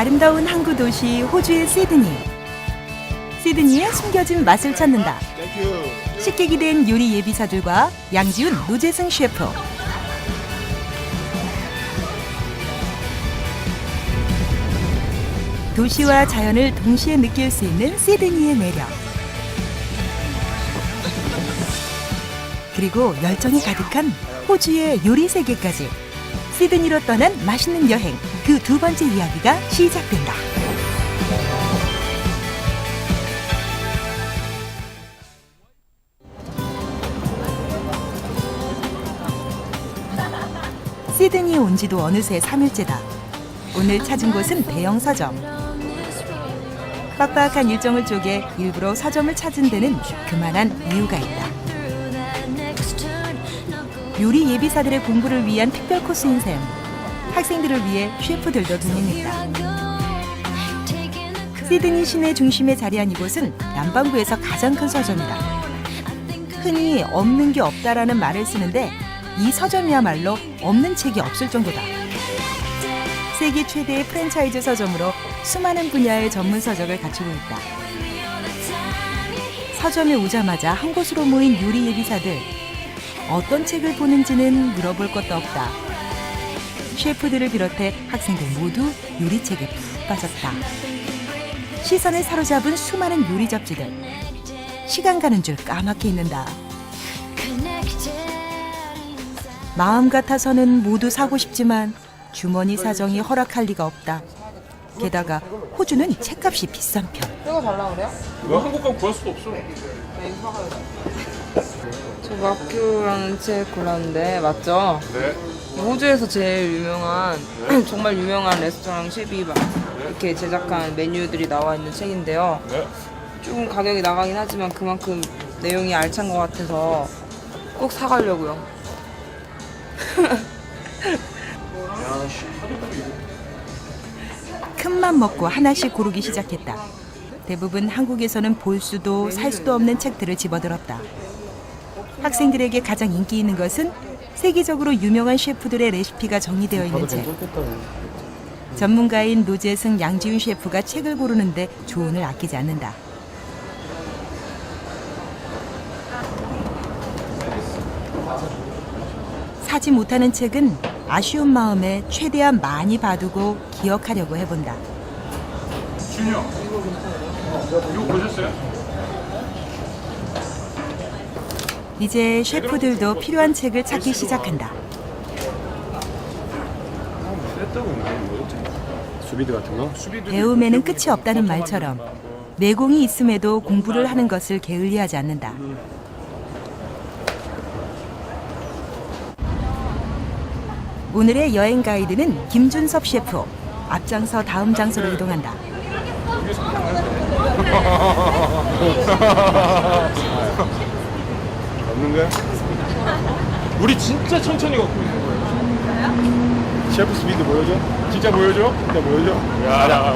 아름다운 항구 도시 호주의 시드니. 시드니의 숨겨진 맛을 찾는다. 식객이 된 요리 예비사들과 양지훈, 노재승 셰프. 도시와 자연을 동시에 느낄 수 있는 시드니의 매력. 그리고 열정이 가득한 호주의 요리 세계까지. 시드니로 떠난 맛있는 여행, 그 두 번째 이야기가 시작된다. 시드니에 온 지도 어느새 3일째다. 오늘 찾은 곳은 대형 서점. 빡빡한 일정을 쪼개 일부러 서점을 찾은 데는 그만한 이유가 있다. 요리 예비사들의 공부를 위한 특별 코스인 셈. 학생들을 위해 셰프들도 동행했다. 시드니 시내 중심에 자리한 이곳은 남반구에서 가장 큰 서점이다. 흔히 없는 게 없다라는 말을 쓰는데 이 서점이야말로 없는 책이 없을 정도다. 세계 최대의 프랜차이즈 서점으로 수많은 분야의 전문 서적을 갖추고 있다. 서점에 오자마자 한 곳으로 모인 요리 예비사들. 어떤 책을 보는지는 물어볼 것도 없다. 셰프들을 비롯해 학생들 모두 요리책에 푹 빠졌다. 시선을 사로잡은 수많은 요리 잡지들. 시간 가는 줄 까맣게 있는다. 마음 같아서는 모두 사고 싶지만 주머니 사정이 허락할 리가 없다. 게다가 호주는 책값이 비싼 편. 이거 달라 그래요? 이거 한국 가면 구할 수가 없어. 저 마큐라는 책 골랐는데 맞죠? 네. 호주에서 제일 유명한 정말 유명한 레스토랑 셰프이 이렇게 제작한 메뉴들이 나와 있는 책인데요. 네. 조금 가격이 나가긴 하지만 그만큼 내용이 알찬 것 같아서 꼭 사가려고요. 큰맘 먹고 하나씩 고르기 시작했다. 대부분 한국에서는 볼 수도 살 수도 없는 책들을 집어들었다. 학생들에게 가장 인기 있는 것은 세계적으로 유명한 셰프들의 레시피가 정리되어 있는 책. 전문가인 노재승, 양지훈 셰프가 책을 고르는데 조언을 아끼지 않는다. 사지 못하는 책은 아쉬운 마음에 최대한 많이 봐두고 기억하려고 해본다. 준이 형. 이거 보셨어요? 이제 셰프들도 필요한 책을 찾기 시작한다. 수비드 같은 거? 배움에는 끝이 없다는 말처럼 내공이 있음에도 공부를 하는 것을 게을리하지 않는다. 오늘의 여행 가이드는 김준섭 셰프. 앞장서 다음 장소로 이동한다. 없는 거야? 우리 진짜 천천히 걷고 있는 거예요. 셰프 스피드 보여줘? 진짜 보여줘? 진짜 보여줘? 야.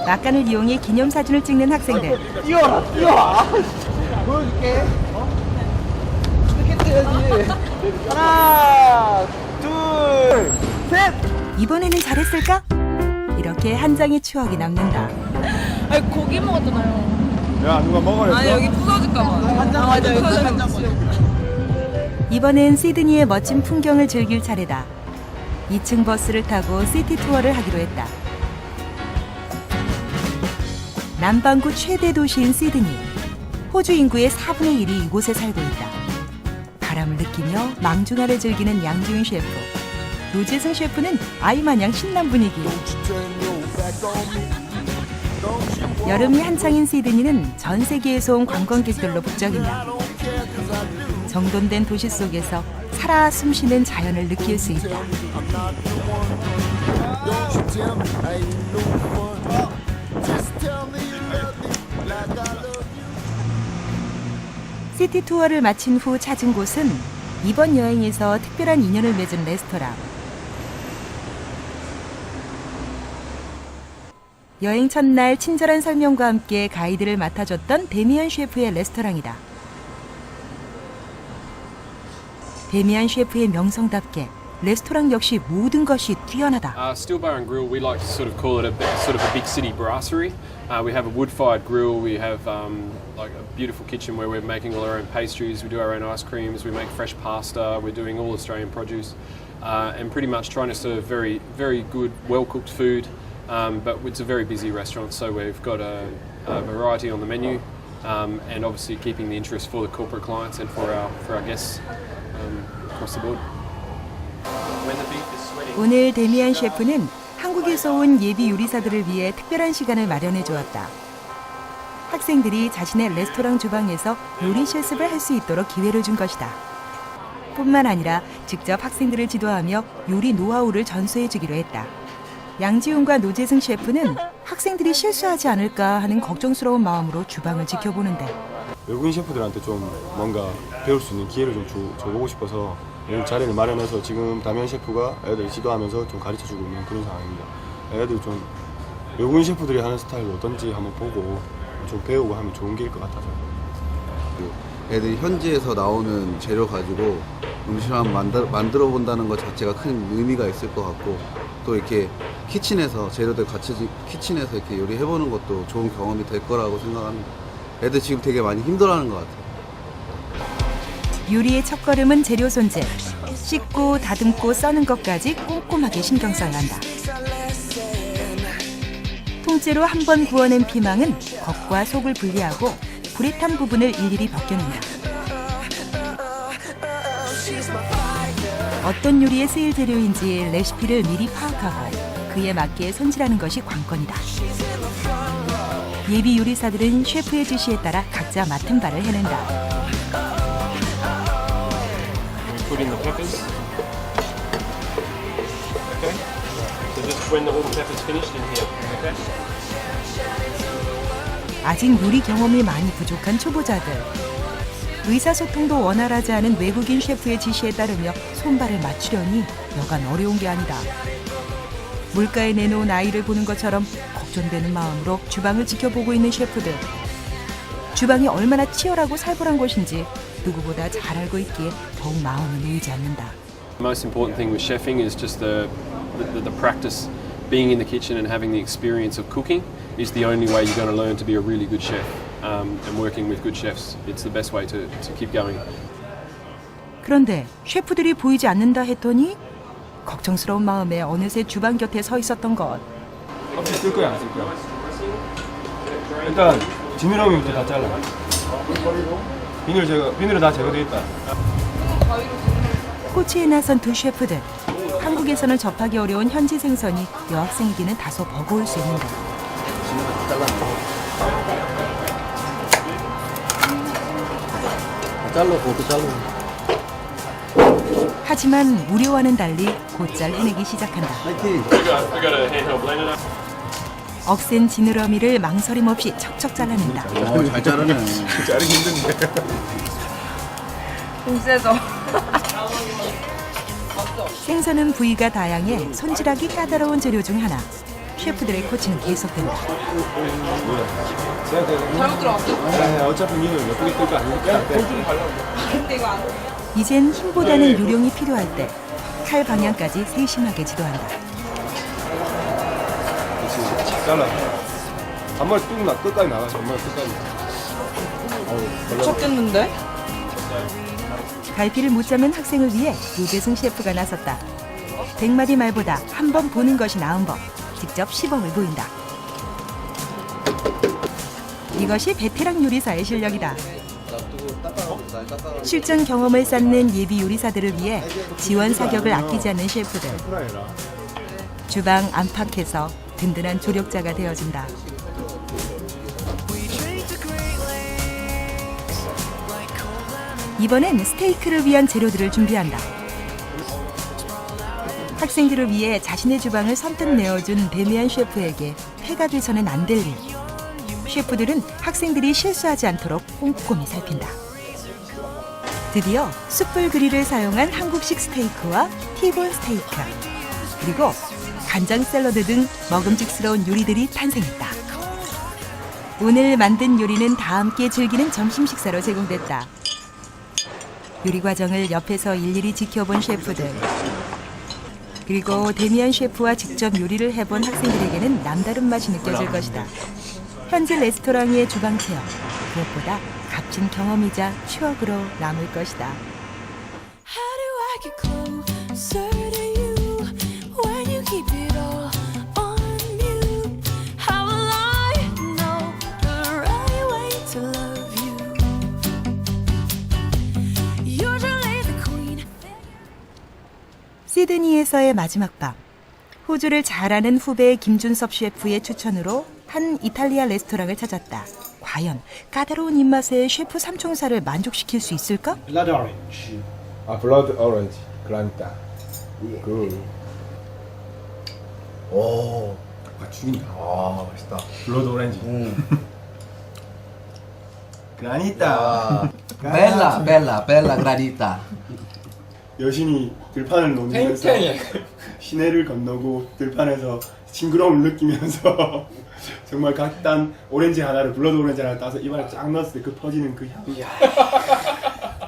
막간을 이용해 기념사진을 찍는 학생들. 뛰어와 보여줄게. 이렇게 뛰어야지. 하나 둘셋. 이번에는 잘했을까? 이렇게 한 장의 추억이 남는다. 아니 고기 먹었잖아요. 야 누가 먹으랬어? 아니 여기 부서질까봐. 맞아 여기 부서질까봐. 이번엔 시드니의 멋진 풍경을 즐길 차례다. 2층 버스를 타고 시티 투어를 하기로 했다. 남반구 최대 도시인 시드니. 호주 인구의 4분의 1이 이곳에 살고 있다. 바람을 느끼며 망중아를 즐기는 양지훈 셰프. 노재승 셰프는 아이마냥 신난 분위기. 여름이 한창인 시드니는 전 세계에서 온 관광객들로 북적인다. 정돈된 도시 속에서 살아 숨쉬는 자연을 느낄 수 있다. 시티 투어를 마친 후 찾은 곳은 이번 여행에서 특별한 인연을 맺은 레스토랑. 여행 첫날 친절한 설명과 함께 가이드를 맡아줬던 데미안 셰프의 레스토랑이다. 데미안 셰프의 명성답게 레스토랑 역시 모든 것이 뛰어나다. Steel Bar and Grill, we like to sort of call it a big city brasserie. We have a wood-fired grill. We have like a beautiful kitchen where we're making all our own pastries. We do our own ice creams. We make fresh pasta. We're doing all Australian produce, and pretty much trying to serve very, very good, well-cooked food. But it's a very busy restaurant, so we've got a variety on the menu, and obviously keeping the interest for the corporate clients and for our guests across the board. 오늘 데미안 셰프는 한국에서 온 예비 요리사들을 위해 특별한 시간을 마련해 주었다. 학생들이 자신의 레스토랑 주방에서 요리 실습을 할 수 있도록 기회를 준 것이다. 뿐만 아니라 직접 학생들을 지도하며 요리 노하우를 전수해 주기로 했다. 양지훈과 노재승 셰프는 학생들이 실수하지 않을까 하는 걱정스러운 마음으로 주방을 지켜보는데 외국인 셰프들한테 좀 뭔가 배울 수 있는 기회를 좀 줘보고 싶어서 이런 자리를 마련해서 지금 다미안 셰프가 애들 지도하면서 좀 가르쳐주고 있는 그런 상황입니다. 애들이 좀 외국인 셰프들이 하는 스타일이 어떤지 한번 보고 좀 배우고 하면 좋은 길일 것 같아서. 애들이 현지에서 나오는 재료 가지고 음식을 한번 만들어 본다는 것 자체가 큰 의미가 있을 것 같고, 또 이렇게 키친에서 재료들 같이 키친에서 이렇게 요리해보는 것도 좋은 경험이 될 거라고 생각합니다. 애들 지금 되게 많이 힘들어하는 것 같아요. 요리의 첫걸음은 재료 손질. 씻고 다듬고 써는 것까지 꼼꼼하게 신경 써야 한다. 통째로 한 번 구워낸 피망은 겉과 속을 분리하고 불에 탄 부분을 일일이 벗겨낸다. 어떤 요리에 쓰일 재료인지 레시피를 미리 파악하고 그에 맞게 손질하는 것이 관건이다. 예비 요리사들은 셰프의 지시에 따라 각자 맡은 바를 해낸다. Put in the peppers. Okay. So just when all the peppers finished in here. Okay. 아직 요리 경험이 많이 부족한 초보자들. 의사소통도 원활하지 않은 외국인 셰프의 지시에 따르며 손발을 맞추려니 여간 어려운 게 아니다. 물가에 내놓은 아이를 보는 것처럼 걱정되는 마음으로 주방을 지켜보고 있는 셰프들. 주방이 얼마나 치열하고 살벌한 곳인지 누구보다 잘 알고 있기에 더욱 마음이 놓이지 않는다. The most important thing with chefing is just the practice. Being in the kitchen and having the experience of cooking is the only way you're going to learn to be a really good chef. And working with good chefs, it's the best way to keep going. 그런데 셰프들이 보이지 않는다 했더니 걱정스러운 마음에 어느새 주방 곁에 서 있었던 것. 혹시 쓸 거야 안 쓸 거야? 일단 지느러미부터 다 잘라. 비늘은 다 제거돼 있다. 코치에 나선 두 셰프들. 한국에서는 접하기 어려운 현지 생선이 여학생에게는 다소 버거울 수 있는데. 하지만 우려와는 달리 곧잘 해내기 시작한다. We got a handheld blender. 억센 지느러미를 망설임 없이 척척 잘라낸다. 잘 자르네. 자르기 힘든데. 좀 세죠? 생선은 부위가 다양해 손질하기 까다로운 재료 중 하나. 셰프들의 코치는 계속된다. 잘못 들어갔어? 어차피 니는 예쁘게 뜰 거 아니니까. 근데 이거 안 돼. 이젠 힘보다는 요령이 필요할 때 칼 방향까지 세심하게 지도한다. 그렇지. 잘라. 한 마리 뚝 나. 끝까지 나가. 한 마리 끝까지. 미쳤겠는데? 갈피를 못 잡는 학생을 위해 노재승 셰프가 나섰다. 100마디 말보다 한 번 보는 것이 나은 법. 직접 시범을 보인다. 이것이 베테랑 요리사의 실력이다. 실전 경험을 쌓는 예비 요리사들을 위해 지원 사격을 아끼지 않는 셰프들. 주방 안팎에서 든든한 조력자가 되어준다. 이번엔 스테이크를 위한 재료들을 준비한다. 학생들을 위해 자신의 주방을 선뜻 내어준 데미안 셰프에게 폐가 돼서는 안 될 일. 셰프들은 학생들이 실수하지 않도록 꼼꼼히 살핀다. 드디어 숯불 그릴을 사용한 한국식 스테이크와 티본 스테이크, 그리고 간장 샐러드 등 먹음직스러운 요리들이 탄생했다. 오늘 만든 요리는 다 함께 즐기는 점심 식사로 제공됐다. 요리 과정을 옆에서 일일이 지켜본 셰프들. 그리고 데미안 셰프와 직접 요리를 해본 학생들에게는 남다른 맛이 느껴질 것이다. 현지 레스토랑의 주방 체험, 무엇보다 값진 경험이자 추억으로 남을 것이다. How do I get closer to you when you keep it all on mute? How will I know the right way to love you? Usually the queen. 시드니에서의 마지막 밤. 호주를 잘 아는 후배 김준섭 셰프의 추천으로 한 이탈리아 레스토랑을 찾았다. 과연 까다로운 입맛의 셰프 삼총사를 만족시킬 수 있을까? Blood orange. 아, 블러드 오렌지 그라니타. 오, 아, 죽인다. 아 맛있다. 블러드 오렌지. 그라니타. 벨라 그라니타. 여신이 들판을 노면서 시내를 건너고 들판에서 징그러움을 느끼면서 정말 각단 오렌지 하나를 블러드 오렌지 하나를 따서 입안에 쫙 넣었을 때 그 퍼지는 그 향.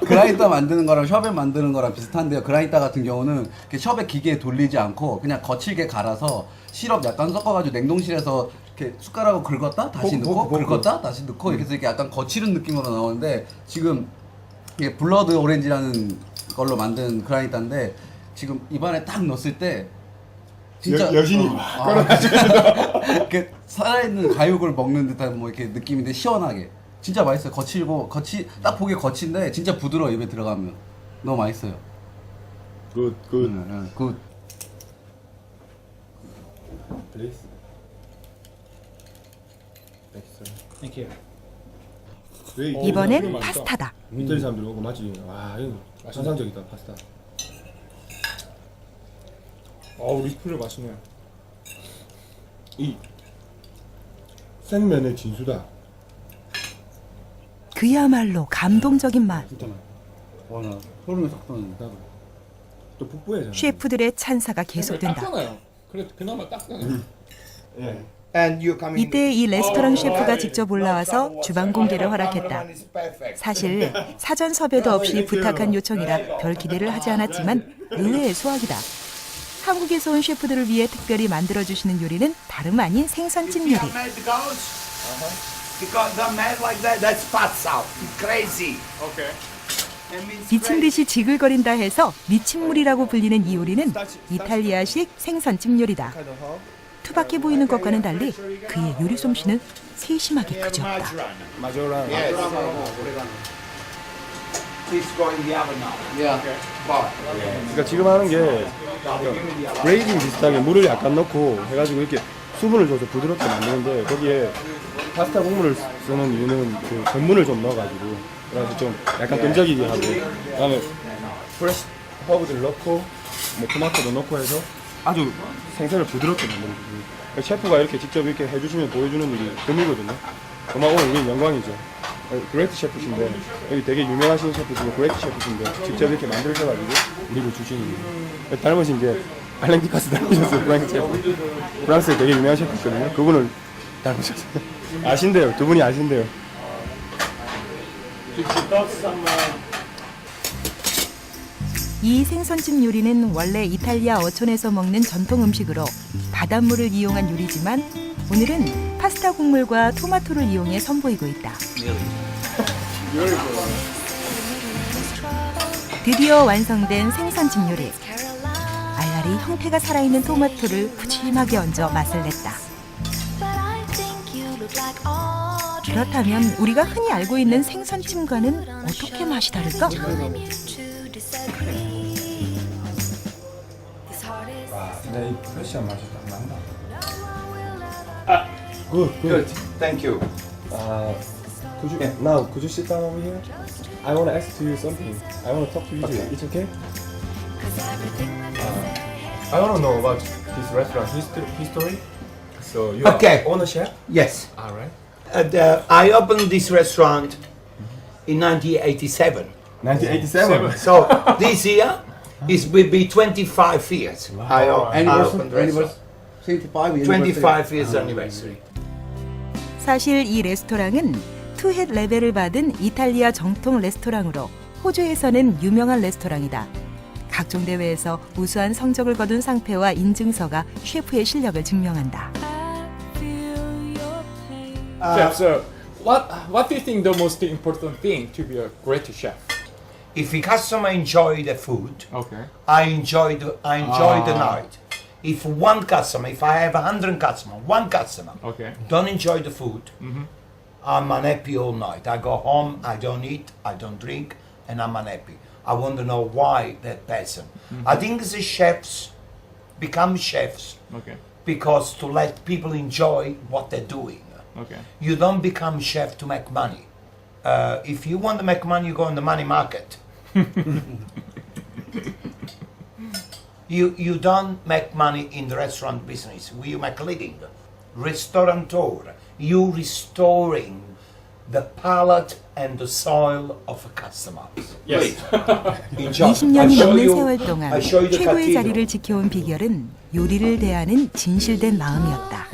그라니타 만드는 거랑 셔벳 만드는 거랑 비슷한데요. 그라니타 같은 경우는 이렇게 셔벳 기계에 돌리지 않고 그냥 거칠게 갈아서 시럽 약간 섞어가지고 냉동실에서 이렇게 숟가락으로 긁었다 다시 넣고 긁었다 다시 넣고 이렇게 해서 이렇게 약간 거칠은 느낌으로 나오는데 지금 이게 블러드 오렌지라는 걸로 만든 그라니타인데 지금 입안에 딱 넣었을 때 진짜 여신이 이렇게 살아있는 가육을 먹는 듯한 뭐 이렇게 느낌인데 시원하게 진짜 맛있어요. 거칠고 딱 보기에 거친데 진짜 부드러워 입에 들어가면 너무 맛있어요. 굿. 굿. Please. Thank you. 이번엔 파스타다. 이태리 사람들 먹고 맛이 와 이거 환상적이다 파스타. 리플을 마시네. 이 생면의 진수다. 그야말로 감동적인 맛. 와나 소름이 싹 돋네. 또 북부에잖아. 셰프들의 찬사가 계속된다. 딱 그래 그나마 딱 잖아요. 예. 이때 이 레스토랑 셰프가 직접 올라와서 주방 공개를 허락했다. 사실 사전 섭외도 없이 부탁한 요청이라 별 기대를 하지 않았지만 의외의 수확이다. 한국에서 온 셰프들을 위해 특별히 만들어주시는 요리는 다름 아닌 생선찜 요리. 미친 듯이 지글거린다 해서 미친물이라고 불리는 이 요리는 이탈리아식 생선찜 요리다. 투박해 보이는 것과는 달리 그의 요리 솜씨는 세심하게 그지없다. 마조랑 그러니까 지금 하는 게 브레이딩 비슷하게 물을 약간 넣고 해가지고 이렇게 수분을 줘서 부드럽게 만드는데 거기에 파스타 국물을 쓰는 이유는 그 전분을 좀 넣어가지고 그래서 좀 약간 끈적이게 하고 그다음에 프레시 허브들 넣고 뭐 토마토도 넣고 해서 아주 생선을 부드럽게 만드는 거예요. 그러니까 셰프가 이렇게 직접 이렇게 해주시면 보여주는 일이 드물거든요. 정말 오늘 우리 영광이죠. 그레이트 셰프신데 여기 되게 유명하신 셰프 중에 그레이트 셰프신데 직접 이렇게 만드셔가지고 우리를 주시는 거예요. 닮으신 게 알랭 디카스 닮으셨어요. 프랑스 셰프. 프랑스에 되게 유명한 셰프 있거든요. 그분을 닮으셨어요. 아신대요. 두 분이 아신대요. 이 생선찜 요리는 원래 이탈리아 어촌에서 먹는 전통 음식으로 바닷물을 이용한 요리지만 오늘은 파스타 국물과 토마토를 이용해 선보이고 있다. 드디어 완성된 생선찜 요리. 알알이 형태가 살아있는 토마토를 푸짐하게 얹어 맛을 냈다. 그렇다면 우리가 흔히 알고 있는 생선찜과는 어떻게 맛이 다를까? 네, 이 프레시한 맛이 딱 난다. Good. Thank you. Could you sit down over here? I want to ask to you something. I want to talk to you. Okay. It's okay? I want to know about this restaurant history. So you Okay. are owner chef? Yes. All right. I opened this restaurant in 1987. 1987. So this year will be 25 years. I opened the restaurant. 25 years anniversary. 사실 이 레스토랑은 투햇 레벨을 받은 이탈리아 정통 레스토랑으로 호주에서는 유명한 레스토랑이다. 각종 대회에서 우수한 성적을 거둔 상패와 인증서가 셰프의 실력을 증명한다. Chef, so what do you think the most important thing to be a great chef? If the customer enjoy the food, Okay. I enjoy the night. If one customer, if I have 100 customers, one customer Okay. don't enjoy the food, I'm unhappy all night. I go home, I don't eat, I don't drink, and I'm unhappy. I want to know why that person. I think the chefs become chefs Okay. because to let people enjoy what they're doing. Okay. You don't become chef to make money. If you want to make money, you go in the money market. You don't make money in the restaurant business. You make a living. Restaurateur, you restoring the palate and the soil of a customer. Yes. Enjoy. 20년이 넘는 세월 I 동안 show you the 최고의 cathedral. 자리를 지켜온 비결은 요리를 대하는 진실된 마음이었다.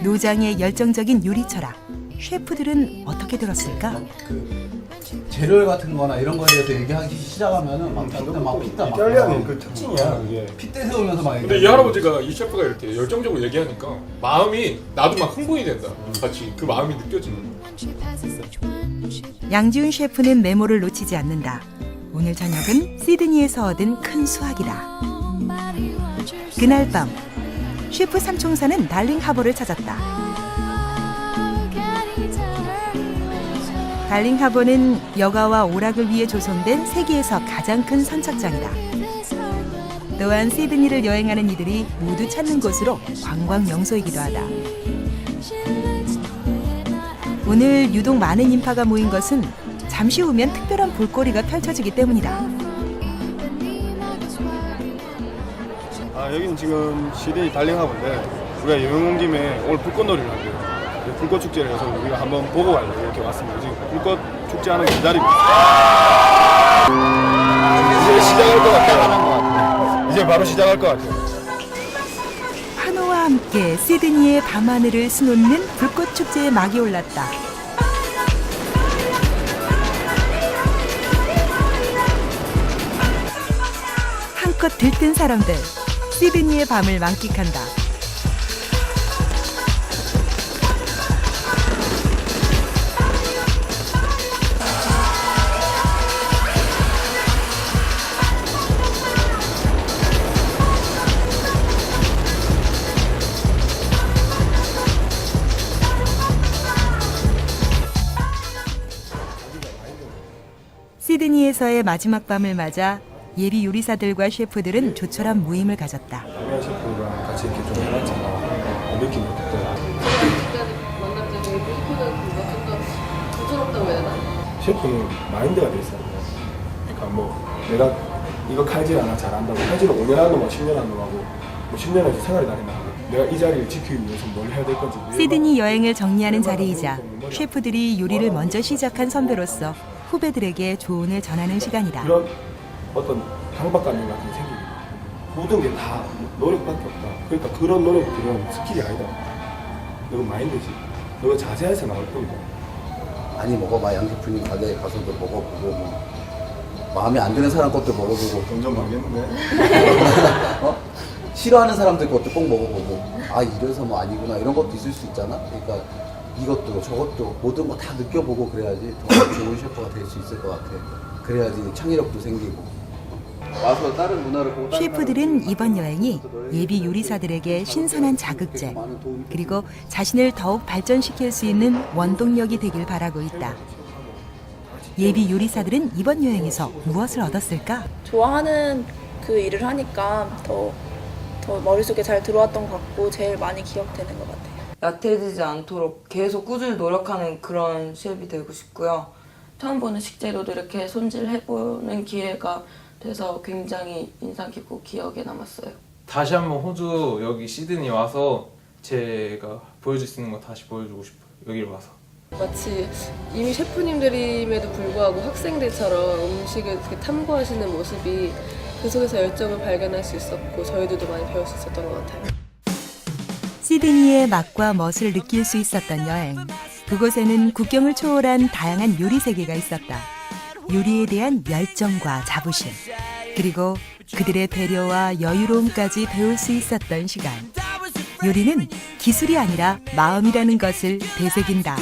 노장의 열정적인 요리 철학. 셰프들은 어떻게 들었을까? 재료 같은 거나 이런 거에 대해서 얘기하기 시작하면은 막 그때 막 피다 막 이탈리아는 그 특징이야 그게. 핏대 세우면서 막 근데 이 할아버지가 이 셰프가 이렇게 열정적으로 얘기하니까 마음이 나도 막 흥분이 된다. 같이 그 마음이 느껴지는. 양지훈 셰프는 메모를 놓치지 않는다. 오늘 저녁은 시드니에서 얻은 큰 수확이다. 그날 밤 셰프 삼총사는 달링 하버를 찾았다. 달링 하버는 여가와 오락을 위해 조성된 세계에서 가장 큰 선착장이다. 또한 시드니를 여행하는 이들이 모두 찾는 곳으로 관광 명소이기도 하다. 오늘 유독 많은 인파가 모인 것은 잠시 후면 특별한 볼거리가 펼쳐지기 때문이다. 아 여기는 지금 시드니 달링하버인데 우리가 여행 온 김에 오늘 불꽃놀이를 하고요. 불꽃 축제를 해서 우리가 한번 보고 가려고 이렇게 왔습니다. 지금 불꽃 축제 하는 거 기다리고 있어요. 이제 시작할 것 같아요. 이제 바로 시작할 것 같아요. 환호와 함께 시드니의 밤하늘을 수놓는 불꽃 축제의 막이 올랐다. 한껏 들뜬 사람들, 시드니의 밤을 만끽한다. 시드니에서의 마지막 밤을 맞아 예비 요리사들과 셰프들은 조촐한 모임을 가졌다. 다미안 셰프랑 같이 이렇게 좀 해봤잖아. 느낌이 어떨까? 셰프는 마인드가 돼 있어요. 그러니까 뭐 내가 이거 칼질 하나 잘한다고 칼질을 5년 하는 놈하고 10년 하는 놈하고 뭐 10년에서 생활이 다르나 내가 이 자리를 지키기 위해서 뭘 해야 될 건지 시드니 여행을 정리하는 자리이자 셰프들이 요리를 먼저 시작한 선배로서 후배들에게 조언을 전하는 시간이다. 그런 어떤 강박관념 같은 게 생기고 모든 게 다 노력밖에 없다. 그러니까 그런 노력들은 스킬이 아니다. 이건 마인드지. 이거 자세해서 나올 뿐이다. 많이 먹어봐. 양 셰프님 가게에 가서도 먹어보고 뭐 마음에 안 드는 사람 것도 먹어보고 점점 모르겠는데. 어? 싫어하는 사람들 것도 꼭 먹어보고 아 이래서 뭐 아니구나 이런 것도 있을 수 있잖아. 그러니까 이것도 저것도 모든 거 다 느껴보고 그래야지 더 좋은 셰프가 될 수 있을 것 같아. 그래야지 창의력도 생기고 와서 다른 문화를 보고 셰프들은 이번 여행이 예비 요리사들에게 신선한 자극제 그리고 자신을 더욱 발전시킬 수 있는 원동력이 되길 바라고 있다. 예비 요리사들은 이번 여행에서 무엇을 얻었을까? 좋아하는 그 일을 하니까 더 머릿속에 잘 들어왔던 것 같고 제일 많이 기억되는 것 같아요. 나태해지지 않도록 계속 꾸준히 노력하는 그런 셰프이 되고 싶고요. 처음 보는 식재료도 이렇게 손질해보는 기회가 돼서 굉장히 인상 깊고 기억에 남았어요. 다시 한번 호주 여기 시드니 와서 제가 보여줄 수 있는 거 다시 보여주고 싶어요. 여기를 와서. 마치 이미 셰프님들임에도 불구하고 학생들처럼 음식을 이렇게 탐구하시는 모습이 그 속에서 열정을 발견할 수 있었고 저희들도 많이 배울 수 있었던 것 같아요. 시드니의 맛과 멋을 느낄 수 있었던 여행. 그곳에는 국경을 초월한 다양한 요리 세계가 있었다. 요리에 대한 열정과 자부심, 그리고 그들의 배려와 여유로움까지 배울 수 있었던 시간. 요리는 기술이 아니라 마음이라는 것을 되새긴다.